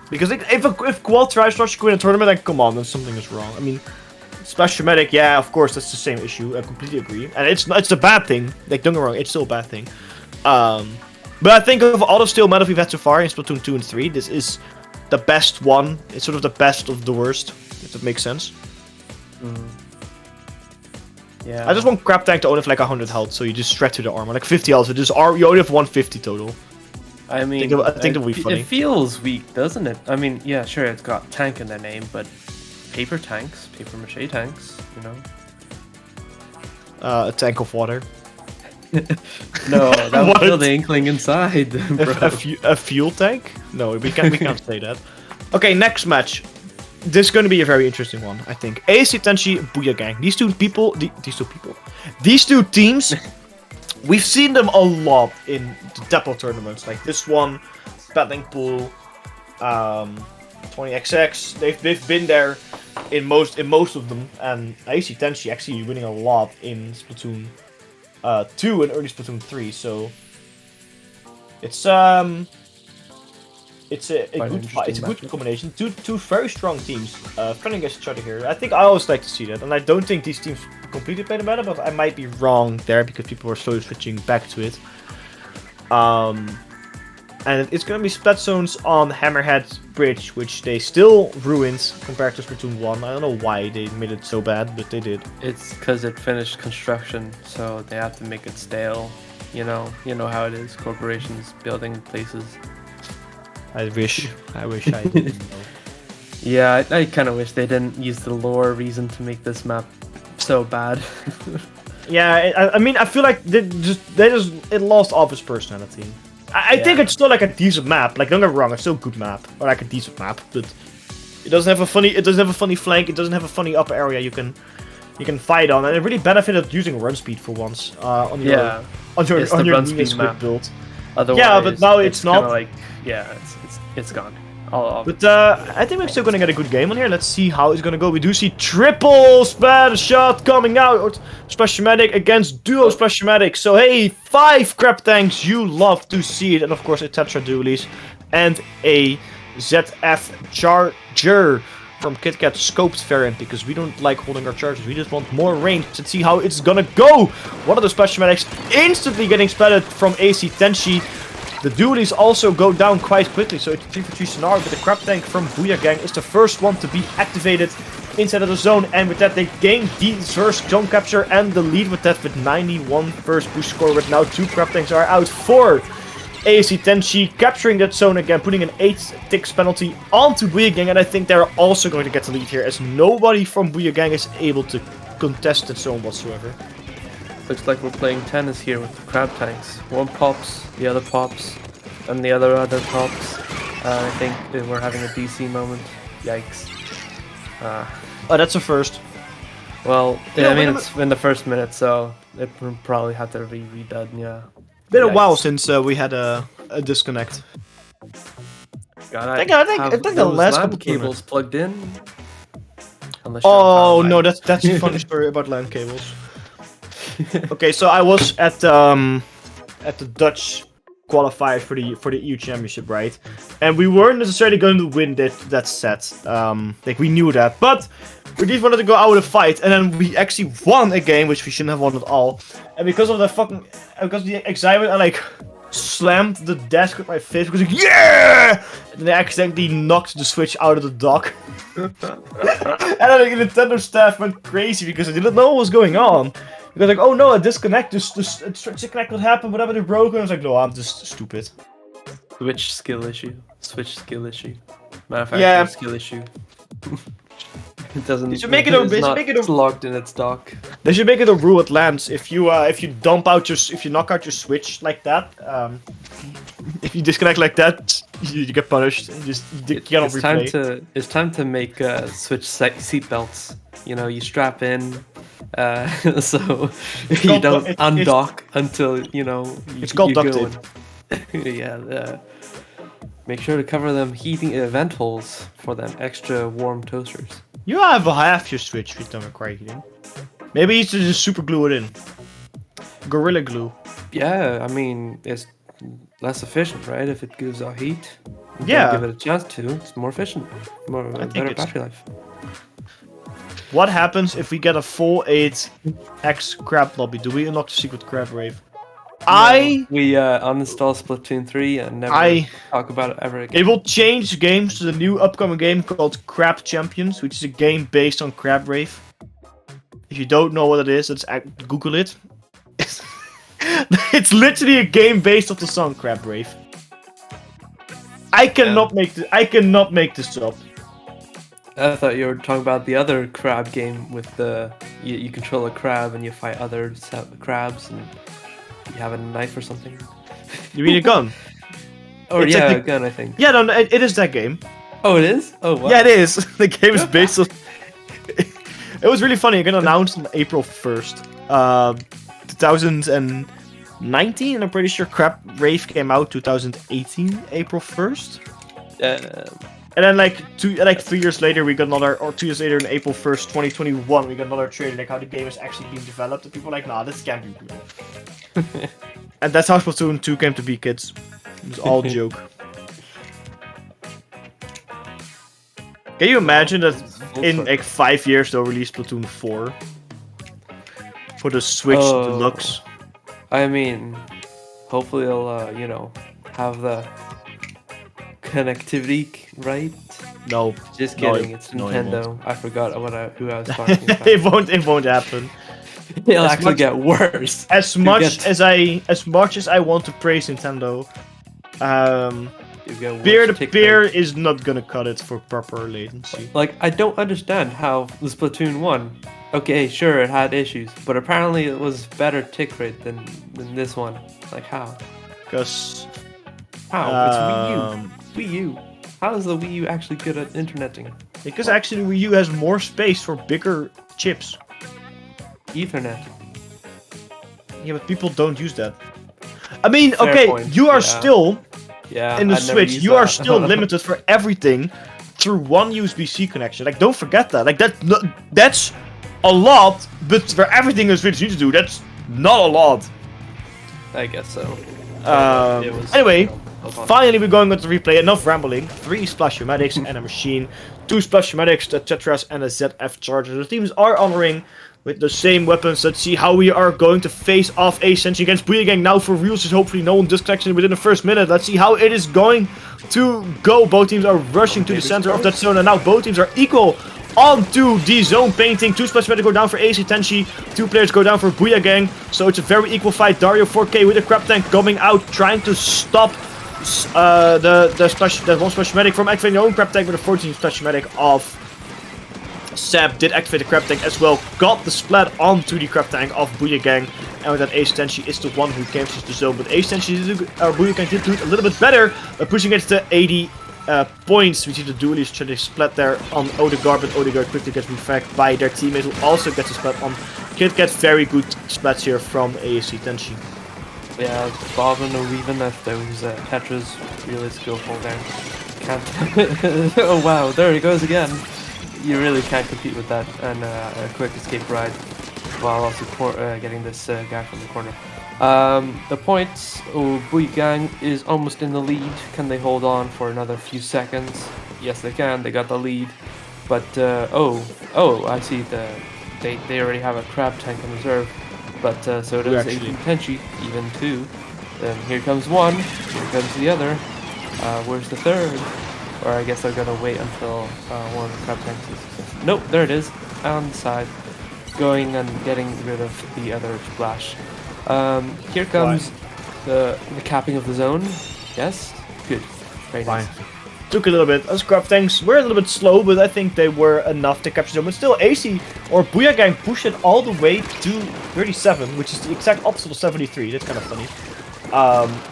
Because if Qual tries to win a tournament, like come on, then something is wrong. I mean, Special Medic, yeah, of course, that's the same issue. I completely agree, and it's a bad thing. Like don't get me wrong, it's still a bad thing. But I think of all the steel medals we've had so far in Splatoon 2 and 3, this is the best one. It's sort of the best of the worst, if that makes sense. Yeah. I just want Crab Tank to only have like 100 health, so you just shred through the armor. Like 50 health, so just you only have 150 total. I mean, I think that would be funny. It feels weak, doesn't it? I mean, yeah, sure, it's got tank in their name, but paper tanks, paper mache tanks, you know? A tank of water. No, that would kill the inkling inside, bro. A fuel tank? No, we can't say that. Okay, next match. This is going to be a very interesting one, I think. ASC Tenshi, Booyah Gang. These two teams, we've seen them a lot in the Dapple tournaments, like this one, Battling Pool, 20XX. They've been there in most of them, and ASC Tenshi actually winning a lot in Splatoon 2 and early Splatoon 3. So it's a good fight. It's a good combination. Two very strong teams fighting against each other here. I think I always like to see that, and I don't think these teams completely play the meta, but I might be wrong there because people are slowly switching back to it. And it's gonna be splat zones on Hammerhead Bridge, which they still ruined compared to Splatoon 1. I don't know why they made it so bad, but they did. It's because it finished construction, so they have to make it stale. You know how it is. Corporations building places. I wish I didn't know. Yeah, I kind of wish they didn't use the lore reason to make this map so bad. Yeah, I mean, I feel like it lost all of its personality. I think it's still like a decent map. Like don't get me wrong, it's still a good map, or like a decent map, but it doesn't have a funny flank. It doesn't have a funny upper area you can fight on, and it really benefited using run speed for once on your run speed map build. Otherwise, yeah, but now it's not. Like, yeah, it's gone. But I think we're still gonna get a good game on here. Let's see how it's gonna go. We do see triple splatter shot coming out. Special Medic against duo Special Medic. So hey, 5 crab tanks. You love to see it, and of course a Tetra dualies and a ZF Charger from KitKat scoped variant, because we don't like holding our charges. We just want more range to see how it's gonna go. One of the Special Medics instantly getting splattered from ASC Tenshi. The dualies also go down quite quickly, so it's a 3-for-3 scenario, but the crab tank from Booyah Gang is the first one to be activated inside of the zone, and with that they gain the first zone capture and the lead with that with 91 first push score, but now 2 crab tanks are out for ASC Tenshi, capturing that zone again, putting an 8 ticks penalty onto Booyah Gang, and I think they're also going to get the lead here, as nobody from Booyah Gang is able to contest that zone whatsoever. Looks like we're playing tennis here with the crab tanks. One pops, the other pops, and the other pops. I think we're having a DC moment. Yikes. Oh, that's a first. Well, yeah, I mean, it's in the first minute, so it will probably have to be redone, yeah. Been a while since we had a disconnect. I think the last couple cables plugged in. Oh no, that's a funny story about LAN cables. Okay, so I was at the Dutch qualifiers for the EU Championship, right? And we weren't necessarily going to win that set. Like we knew that, but we just wanted to go out with a fight, and then we actually won a game, which we shouldn't have won at all. And because of the excitement, I like slammed the desk with my fist because like, yeah! And then I accidentally knocked the Switch out of the dock. And then the Nintendo staff went crazy because they didn't know what was going on. Because like, oh no, a disconnect, disconnect would happen, whatever they broke. And I was like, no, I'm just stupid. Switch skill issue. Manufacturer skill issue. It doesn't. They should make it it's locked in its dock. They should make it a rule at LANs. If you knock out your Switch like that, if you disconnect like that, you get punished. You cannot replay. It's time to make Switch seat belts. You know, you strap in, so you don't undock until it's called duct tape. Yeah. Make sure to cover them heating vent holes for them extra warm toasters. You have half your Switch if you don't require heating. Maybe you should just super glue it in. Gorilla Glue. Yeah, I mean, it's less efficient, right? If it gives out heat. Yeah. Give it a chance to. It's more efficient, better it's- battery life. What happens if we get a full 8x crab lobby? Do we unlock the secret crab rave? We uninstall Splatoon 3 and never talk about it ever again. It will change games to the new upcoming game called Crab Champions, which is a game based on Crab Rave. If you don't know what it is, let's Google it. It's literally a game based off the song Crab Rave. I cannot make this up. I thought you were talking about the other crab game with the you control a crab and you fight other crabs and you have a knife or something. You mean a gun? Or It's yeah, like a gun, I think. Yeah, no, it is that game. Oh, it is? Oh, wow. Yeah, it is. The game is based on... It was really funny. It got announced on April 1st, 2019, and I'm pretty sure Crab Rave came out 2018, April 1st. And then like 3 years later, we got another, or 2 years later, in April 1st, 2021, we got another trailer like how the game is actually being developed, and people were like, nah, this can't be real. And that's how Splatoon 2 came to be, kids. It was all a joke. Can you imagine that in like 5 years they'll release Splatoon 4 for the Switch Deluxe? I mean, hopefully they'll, you know, have the connectivity right. No, just kidding. It's Nintendo. I forgot who I was talking about. It won't happen. It'll actually get worse. As much as I want to praise Nintendo, beer is not gonna cut it for proper latency. Like, I don't understand how the Splatoon 1. Okay, sure, it had issues, but apparently it was better tick rate than this one. Like, how? Because how? It's Wii U. Wii U. How is the Wii U actually good at interneting? Because actually Wii U has more space for bigger chips. Ethernet. Yeah, but people don't use that. I mean, Fair okay, point. you are still in the I'd never Switch. use You are that. still limited for everything through one USB-C connection. Like, don't forget that. Like that's a lot, but for everything the Switch needs to do, that's not a lot. I guess so. Anyway, finally we're going with the replay. Enough rambling. 3 Splash-O-Matics and a machine. 2 Splash-O-Matics, the Tetras, and a ZF Charger. The teams are honoring with the same weapons. Let's see how we are going to face off ASC Tenshi against Booyah Gang now for reals. Hopefully no one disconnects within the first minute. Let's see how it is going to go. Both teams are rushing to the center of that zone, and now both teams are equal onto the zone painting. 2 Splash-O-Matics go down for ASC Tenshi. 2 players go down for Booyah Gang. So it's a very equal fight. Dario 4K with a crab tank coming out, trying to stop the one Splash-O-Matic from activating their own crab tank with a 14 Splash-O-Matic of Seb did activate the crab tank as well, got the splat onto the crab tank of Booyah Gang, and with that ASC Tenshi is the one who captures the zone, but ASC Tenshi, Booyah Gang did do it a little bit better, pushing it to 80 points. We see the duelists trying to splat there on Odegaard, but Odegaard quickly gets refragged by their teammate who also gets a splat on. Kid gets very good splats here from ASC Tenshi. Yeah, bobbing or weaving if those Tetras really skillful there. Can't. Oh wow, there he goes again. You really can't compete with that, and a quick escape ride while also getting this guy from the corner. The points, Booyah Gang is almost in the lead. Can they hold on for another few seconds? Yes, they can. They got the lead, but I see they already have a crab tank in reserve, but so does ASC Tenshi, even 2. Then here comes one. Here comes the other. Where's the third? Or I guess they're gonna wait until one of the crab tanks is... Nope, there it is, on the side. Going and getting rid of the other splash. Here comes the capping of the zone. Yes? Good. Very nice. Took a little bit. As crab tanks were a little bit slow, but I think they were enough to capture them. But still, AC or Booyah Gang pushed it all the way to 37, which is the exact opposite of 73. That's kind of funny.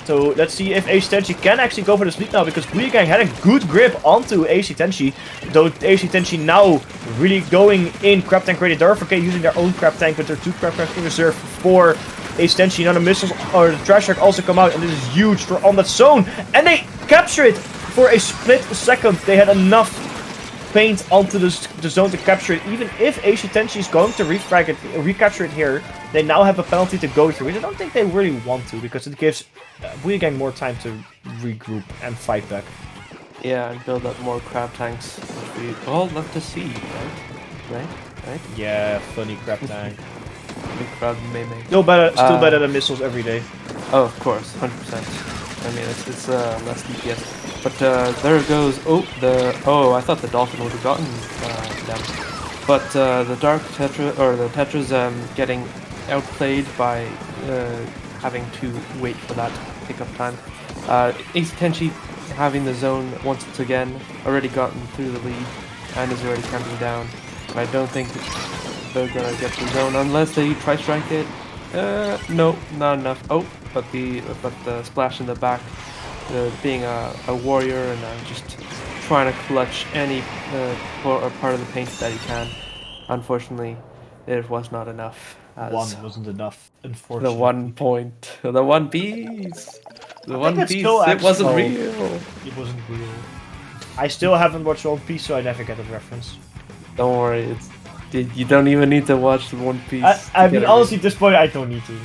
So let's see if ASC Tenshi can actually go for the sweep now, because Booyah Gang had a good grip onto ASC Tenshi, though ASC Tenshi now really going in crab tank ready. Darfake using their own crab tank, but their 2 crab tanks in reserve for ASC Tenshi. Now the missiles or the trash shark also come out, and this is huge for on that zone, and they capture it for a split second. They had enough paint onto the zone to capture it. Even if ASC Tenshi is going to recapture it here, they now have a penalty to go through, which I don't think they really want to, because it gives Booyah Gang more time to regroup and fight back. Yeah, and build up more crab tanks, which we all love to see, right? Right? Yeah, funny crap tank. Big crab meme. Still better than missiles every day. Oh, of course, 100%. I mean, it's less DPS. But there goes. Oh, I thought the dolphin would have gotten them. But the dark tetra or the tetras getting outplayed by having to wait for that pickup time. ASC Tenshi having the zone once again, already gotten through the lead and is already camping down. But I don't think they're gonna get the zone unless they try strike it. No, not enough. Oh, but the splash in the back, being a warrior and just trying to clutch any part of the paint that he can. Unfortunately, it was not enough. One wasn't enough, unfortunately. The 1 point, the 1 piece, the I one think it's piece. still It wasn't actual. real. It wasn't real. I still haven't watched One Piece, so I never get the reference. Don't worry, you don't even need to watch the One Piece. I mean, honestly, at this point, I don't need to.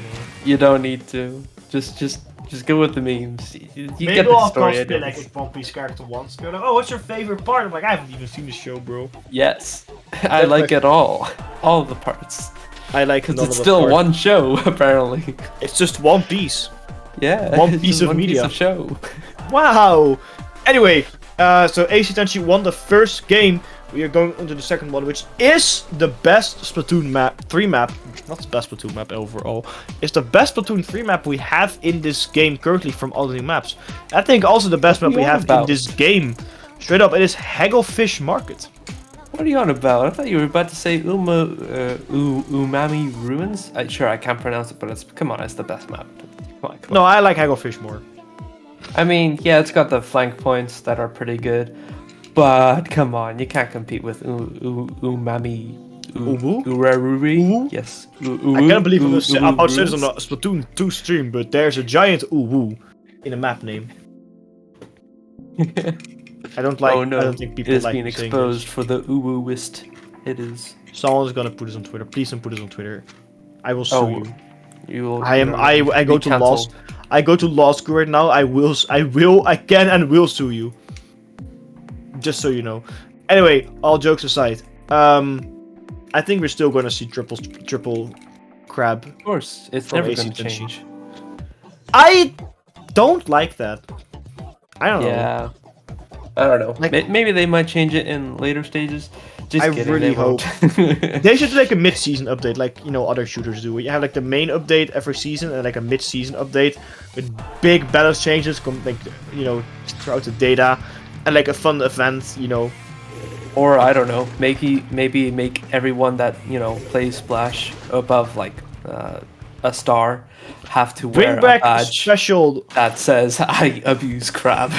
You don't need to. Just go with the memes. You Maybe get the I'll story. cosplay like a One Piece character once. Go like, oh, what's your favorite part? I'm like, I haven't even seen the show, bro. Yes, I like it all of the parts. I like because it's still one show apparently. It's just One Piece. Yeah, one piece of one media. Piece of show. Wow. Anyway, so ASC Tenshi won the first game. We are going into the second one, which is the best Splatoon 3 map. Not the best Splatoon map overall. It's the best Splatoon 3 map we have in this game currently from all the new maps. I think also the best map we have in this game. Straight up, it is Hagglefish Market. What are you on about? I thought you were about to say Umami Ruins. Sure, I can't pronounce it, but come on, it's the best map. Come on. No, I like Hagglefish more. I mean, yeah, it's got the flank points that are pretty good, but come on, you can't compete with Umami. Uraruri? Yes. I can't believe I'm about to say this on the Splatoon 2 stream, but there's a giant uwu in a map name. I don't like. Oh no! I don't think people it is like being exposed for the uwuist. It is. Someone's gonna put this on Twitter. Please don't put this on Twitter. I will sue you. You will. I go to law. I go to law school right now. I can and will sue you. Just so you know. Anyway, all jokes aside, I think we're still gonna see triple crab. Of course, it's never gonna change. I don't like that. I don't know. Yeah. I don't know. Like, maybe they might change it in later stages. I really hope. They should do like a mid-season update, like other shooters do. You have like the main update every season and like a mid-season update with big balance changes, like throughout the data, and like a fun event, Or I don't know, maybe make everyone that plays Splash above like a star have to wear a badge special that says I abuse crab.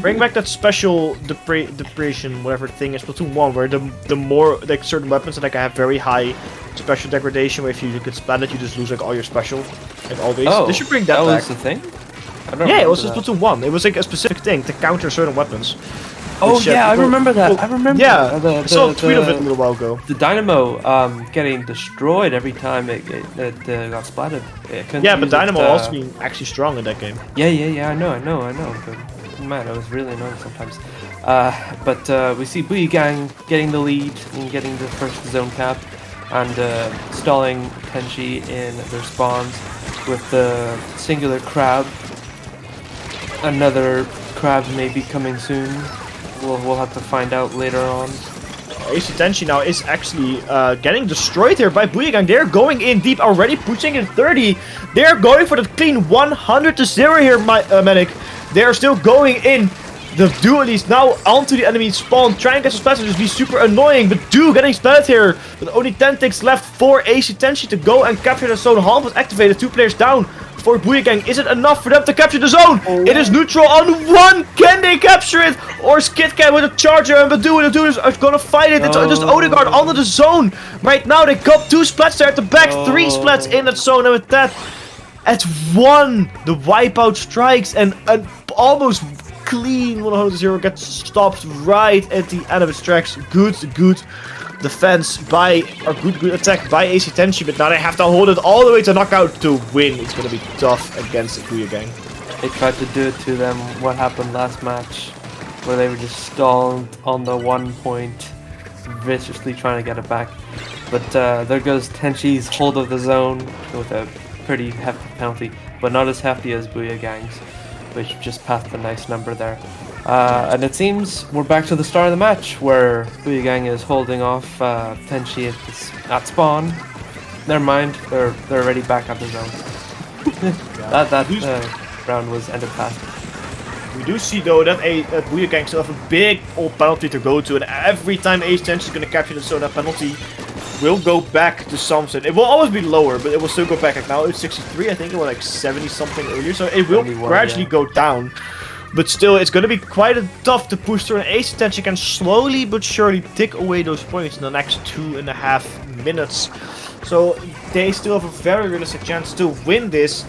Bring back that special depression, whatever thing is Splatoon 1, where the more like certain weapons like have very high special degradation, where if you can spam it, you just lose like all your special, like always. Oh, they should bring that back. Was the thing? Yeah, it was in Splatoon 1. It was like a specific thing to counter certain weapons. Oh yeah, I remember that. I remember. Yeah, I saw a tweet of it a little while ago. The dynamo getting destroyed every time it got splatted. Yeah, but dynamo also being actually strong in that game. Yeah. I know. But man, it was really annoying sometimes. But we see Booyah Gang getting the lead and getting the first zone cap, and stalling Tenshi in their spawns with the singular crab. Another crab may be coming soon. We'll have to find out later on. ASC Tenshi now is actually getting destroyed here by Booyah Gang. They're going in deep already, pushing in 30. They're going for the clean 100-0 here, Medic. They're still going in. The duelies now onto the enemy spawn, trying to get some splats, just be super annoying. But getting splatted here with only 10 ticks left for ASC Tenshi to go and capture the zone. Half was activated, 2 players down for Booyah Gang. Is it enough for them to capture the zone? Oh. It is neutral on 1. Can they capture it? Or is KitKat with a charger and the duelies are gonna fight it? It's just Odegaard under the zone. Right now they got 2 splats there at the back, 3 splats in that zone, and with that, at 1, the wipeout strikes and an almost clean 100-0 gets stopped right at the end of its tracks. Good defense by, or good attack by ASC Tenshi, but now they have to hold it all the way to knockout to win. It's gonna be tough against the Booyah Gang. They tried to do it to them. What happened last match? where they were just stalled on the 1 point, viciously trying to get it back. But there goes Tenshi's hold of the zone with a pretty hefty penalty, but not as hefty as Booyah Gang's, which just passed a nice number there. And it seems we're back to the start of the match, where Booyah Gang is holding off Tenshi at spawn. Never mind, they're already back at the zone. That round was ended fast. We do see though that Booyah Gang still have a big old penalty to go to, and every time ASC Tenshi is going to capture the zone, that penalty will go back to something. It will always be lower, but it will still go back. Like now it's 63, I think it was like 70 something earlier, so it will gradually go down. But still, it's going to be quite tough to push through, and ASC Tenshi can slowly but surely tick away those points in the next 2.5 minutes. So they still have a very realistic chance to win this,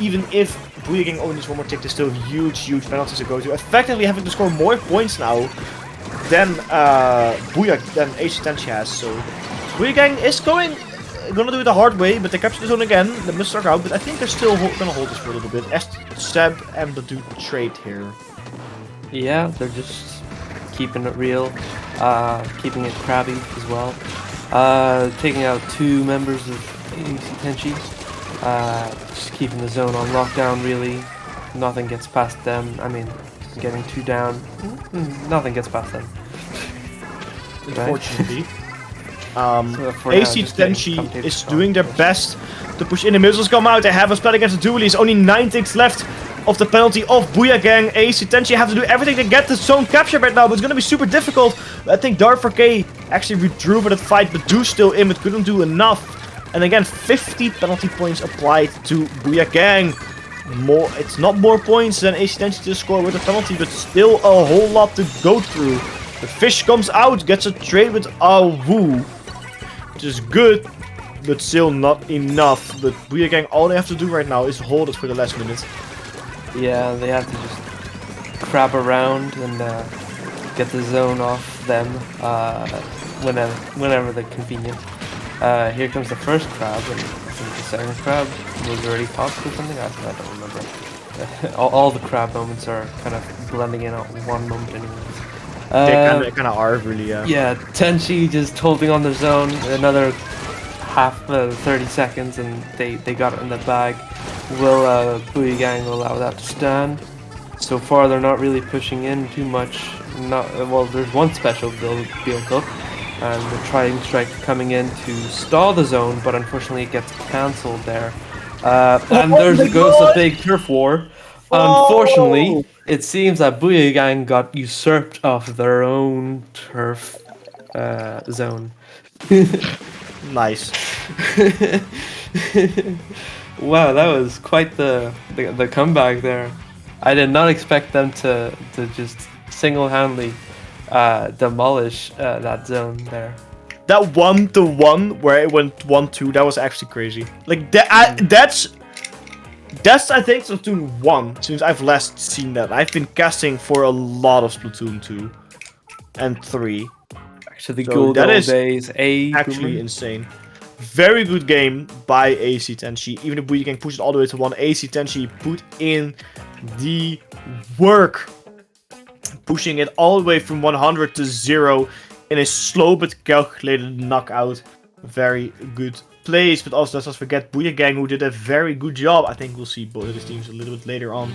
even if Booyah Gang only needs one more tick. There's still huge penalties to go to. Effectively having to score more points now than ASC Tenshi has. So Booyah Gang is gonna do it the hard way, but they capture the zone again. They must start out, but I think they're still gonna hold this for a little bit. Seb and the dude trade here. Yeah, they're just keeping it real, keeping it crabby as well. Taking out 2 members of ASC Tenshi. Just keeping the zone on lockdown, really. Nothing gets past them. I mean, getting 2 down, nothing gets past them. Unfortunately. So ASC Tenshi is doing their best to push in. The missiles come out. They have a spell against the duelies. Only 9 ticks left of the penalty of Booyah Gang. ASC Tenshi have to do everything to get the zone captured right now, but it's going to be super difficult. I think Dark4K actually withdrew for that fight, but do still in, but couldn't do enough. And again, 50 penalty points applied to Booyah Gang. It's not more points than ASC Tenshi to score with a penalty, but still a whole lot to go through. The fish comes out, gets a trade with Awu, which is good, but still not enough. But Booyah Gang, all they have to do right now is hold it for the last minute. Yeah, they have to just crab around and get the zone off them whenever they're convenient. Here comes the first crab, and I think the second crab was already popped or something. I don't remember. all the crab moments are kind of blending in at one moment anyways. They kind of are, really, yeah. Yeah, Tenshi just holding on the zone, another 30 seconds, and they got it in the bag. Will Booyah Gang allow that to stand? So far, they're not really pushing in too much. Well, there's one special built up, and the Triton Strike coming in to stall the zone, but unfortunately it gets cancelled there. And there's a ghost of big turf war. Unfortunately, it seems that Booyah Gang got usurped off their own turf zone. Nice. Wow, that was quite the comeback there. I did not expect them to just single-handedly demolish that zone there. That 1-to-1 where it went 1-2, that was actually crazy. Like that's I think Splatoon 1, since I've last seen that. I've been casting for a lot of Splatoon 2 and 3. Actually, the good old days. Actually insane. Very good game by ASC Tenshi. Even if Booyah Gang pushed it all the way to 1, ASC Tenshi put in the work, pushing it all the way from 100 to 0 in a slow but calculated knockout. Very good plays, but also let's not forget Booyah Gang, who did a very good job. I think we'll see both of these teams a little bit later on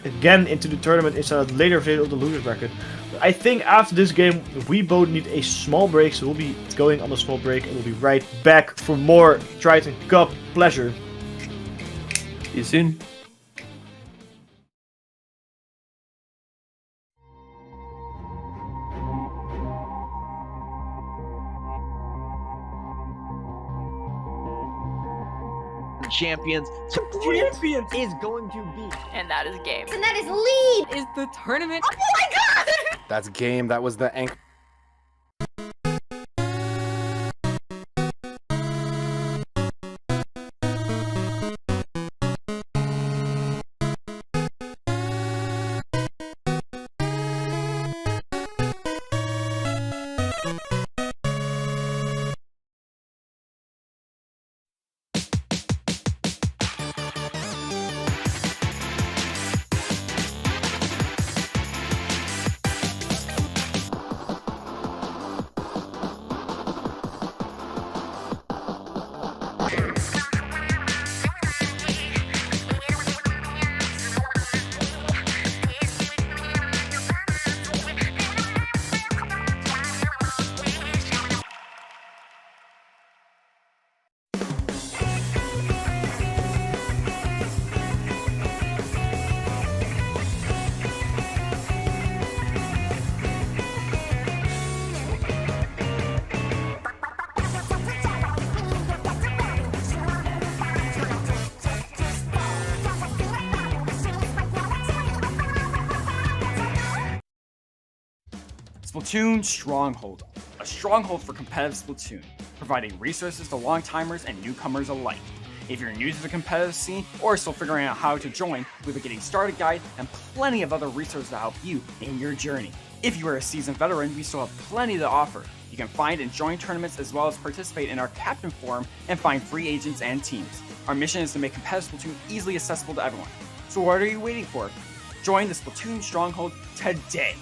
again into the tournament instead of later video of the losers bracket. But I think after this game we both need a small break, so we'll be going on a small break and we'll be right back for more Triton-Cup pleasure. See you soon. Champions is going to be, and that is game. And that is lead. Is the tournament. Oh my god! That's game. That was the anchor. Splatoon Stronghold, a stronghold for competitive Splatoon, providing resources to long-timers and newcomers alike. If you're new to the competitive scene or still figuring out how to join, we have a getting started guide and plenty of other resources to help you in your journey. If you are a seasoned veteran, we still have plenty to offer. You can find and join tournaments as well as participate in our Captain Forum and find free agents and teams. Our mission is to make competitive Splatoon easily accessible to everyone. So what are you waiting for? Join the Splatoon Stronghold today!